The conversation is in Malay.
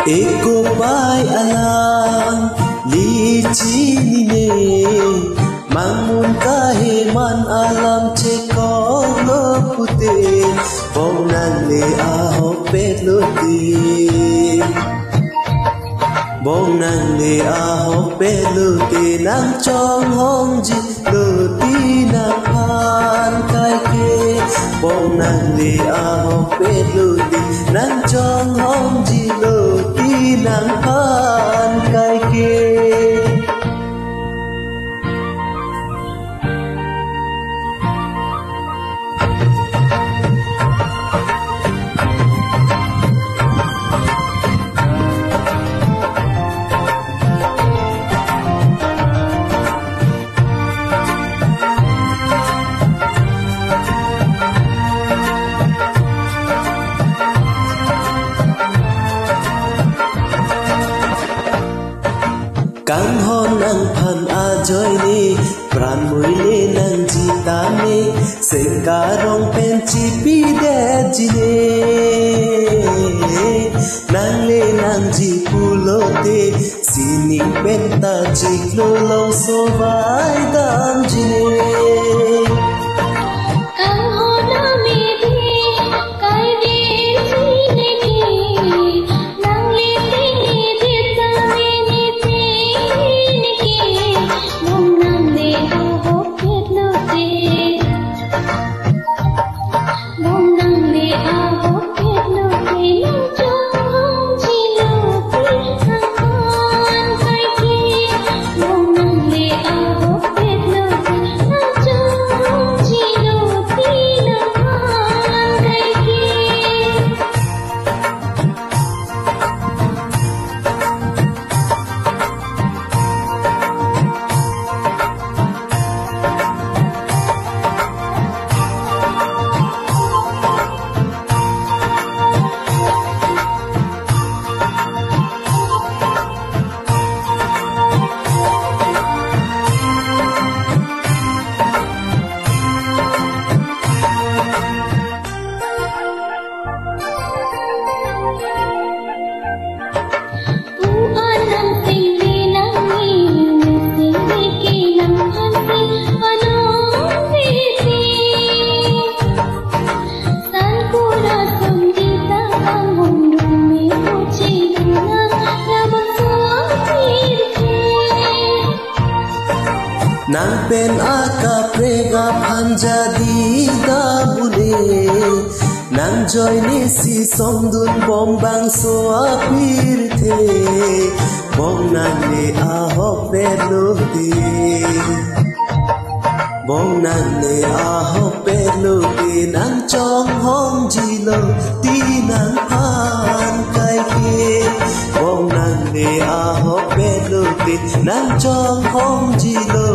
Eko pai alang lici nine mangun kahe man alam cekong lepute bong nang le aho pelote bong nang le aho pelote nang chong hong ji loti na pan kai ke bong nang le aho pelote nang chong hong ji loti nang pan kai ke Kang hon ang pan ajoy ni pran mui le nang jita me se karong penci pide jine nang le nang ji pulote sini penta jiklo long so vai dam jine Nang pen aka prega panjadi da bule nang joy ni si somdun bombang so apir the bom nang le aho pelote bom nang le aho pelote nang chong hong jilo ti nang pan kai ke bom nang le aho pelote nang chong hong jilo